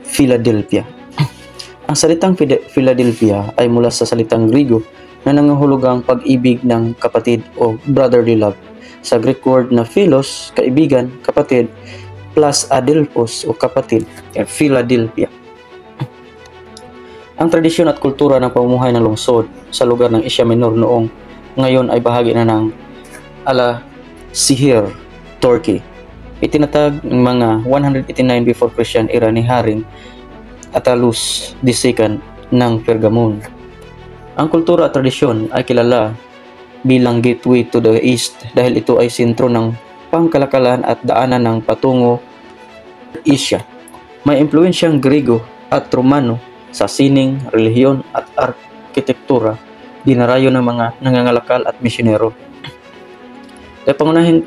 Philadelphia. Ang salitang Philadelphia ay mula sa salitang Griego na nangangahulugang pag-ibig ng kapatid o brotherly love. Sa Greek word na philos, kaibigan, kapatid, plus adelphos o kapatid, Philadelphia. Ang tradisyon at kultura ng pamumuhay ng lungsod sa lugar ng Asia Minor noong ngayon ay bahagi na ng Alasihir, Turkey. Itinatag ng mga 189 before Christian era ni Haring Attalus II ng Pergamon. Ang kultura at tradisyon ay kilala bilang gateway to the east dahil ito ay sentro ng pangkalakalan at daanan ng patungo Asia. May impluensyang Griego at Romano sa sining, relihiyon at arkitektura, dinarayo ng mga nangangalakal at misyonero. Ang pangunahing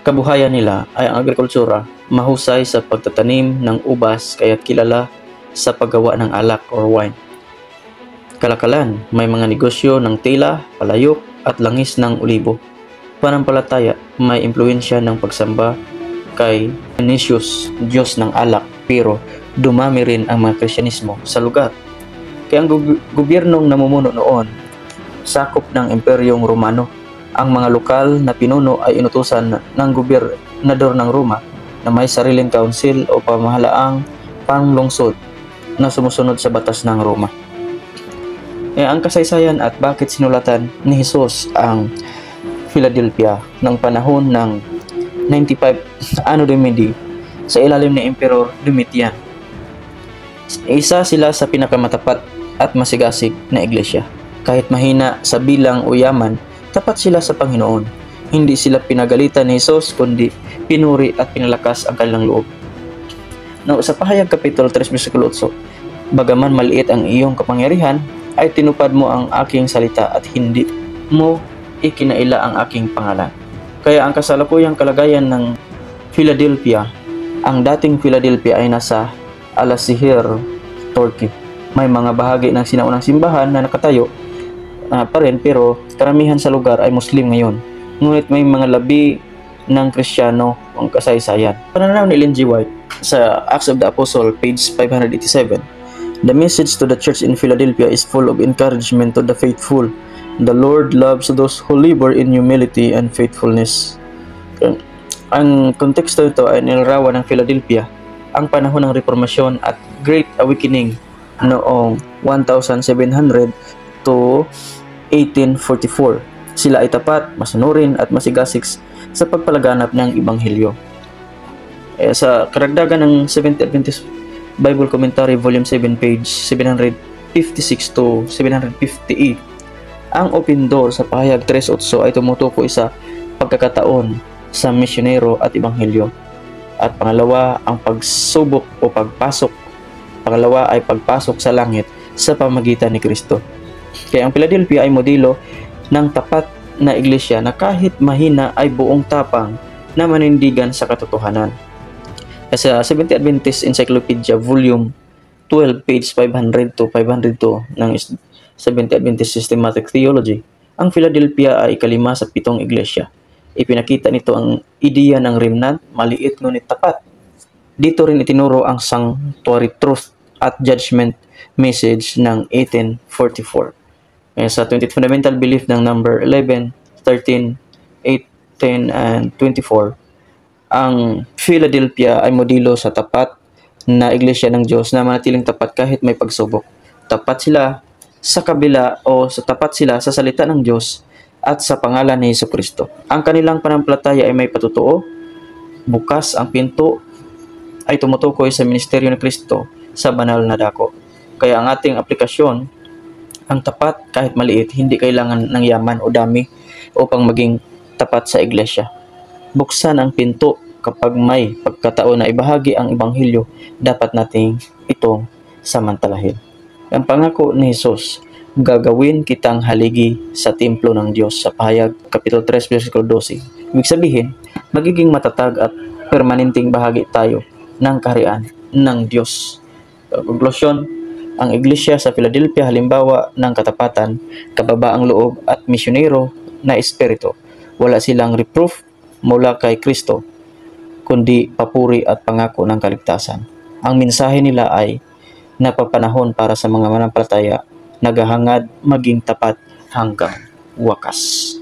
kabuhayan nila ay ang agrikultura, mahusay sa pagtatanim ng ubas kaya't kilala sa paggawa ng alak or wine. Kalakalan, may mga negosyo ng tela, palayok at langis ng olibo. Panampalataya, may impluensya ng pagsamba kay Dionysius, Diyos ng alak, pero dumami rin ang mga Kristyanismo sa lugar. Kaya ang gobyernong namumuno noon, sakop ng Imperyong Romano. Ang mga lokal na pinuno ay inutusan ng gobernador ng Roma na may sariling council o pamahalaang panglungsod na sumusunod sa batas ng Roma. Ang kasaysayan at bakit sinulatan ni Jesus ang Philadelphia ng panahon ng 95 Anno Domini sa ilalim ni Emperor Domitian. Isa sila sa pinakamatapat at masigasig na iglesia. Kahit mahina sa bilang o yaman, tapat sila sa Panginoon. Hindi sila pinagalitan ni Jesus, kundi pinuri at pinalakas ang kanilang loob. Sa Pahayag Kapitulo 3, versikulo 8, bagaman maliit ang iyong kapangyarihan, ay tinupad mo ang aking salita at hindi mo ikinaila ang aking pangalan. Kaya ang kasalukuyang kalagayan ng Philadelphia, ang dating Philadelphia ay nasa Alasihir, Turkey. May mga bahagi ng sinaunang simbahan na nakatayo pa rin, pero karamihan sa lugar ay Muslim ngayon. Ngunit may mga labi ng Kristiyano ang kasaysayan. Pananaw ni Ellen G. White sa Acts of the Apostle, page 587. The message to the church in Philadelphia is full of encouragement to the faithful. The Lord loves those who labor in humility and faithfulness. Ang konteksto ito ay nilarawan ng Philadelphia, ang panahon ng Reformasyon at Great Awakening noong 1700 to 1844. Sila ay tapat, masunurin at masigasig sa pagpalaganap ng Ebanghelyo. Sa karagdagan ng Seventh Adventist Bible Commentary Volume 7, page 756 to 758, ang open door sa Pahayag 3.8 ay tumutukoy sa pagkakataon sa misyonero at Ebanghelyo. At pangalawa, ang pagsubok o pagpasok. Pangalawa ay pagpasok sa langit sa pamagitan ni Kristo. Kaya ang Philadelphia ay modelo ng tapat na iglesia na kahit mahina ay buong tapang na manindigan sa katotohanan. Sa Seventh Adventist Encyclopedia Volume 12, page 500 to 502 ng Seventh Adventist Systematic Theology, ang Philadelphia ay ikalima sa 7 iglesia. Ipinakita nito ang ideya ng remnant, maliit ngunit tapat. Dito rin itinuro ang sanctuary truth at judgment message ng 1844. Sa 20th fundamental belief ng number 11, 13, 8, 10, and 24, ang Philadelphia ay modelo sa tapat na iglesia ng Diyos na manatiling tapat kahit may pagsubok. Tapat sila sa kabila o tapat sila sa salita ng Diyos at sa pangalan ni Jesucristo. Ang kanilang pananampalataya ay may patutuo, bukas ang pinto, ay tumutukoy sa ministeryo ni Kristo sa banal na dako. Kaya ang ating aplikasyon, ang tapat kahit maliit, hindi kailangan ng yaman o dami upang maging tapat sa iglesia. Buksan ang pinto kapag may pagkataon na ibahagi ang Ebanghelyo, dapat nating itong samantalahin. Ang pangako ni Jesus, gagawin kitang haligi sa templo ng Diyos sa Pahayag Kapitulo 3, versikulo 12. Ibig sabihin, magiging matatag at permanenteng bahagi tayo ng kaharian ng Diyos. Konklusyon, ang iglesia sa Philadelphia halimbawa ng katapatan, kababaang loob at misyonero na espiritu. Wala silang reproof mula kay Kristo, kundi papuri at pangako ng kaligtasan. Ang mensahe nila ay napapanahon para sa mga manampalataya, naghahangad maging tapat hanggang wakas.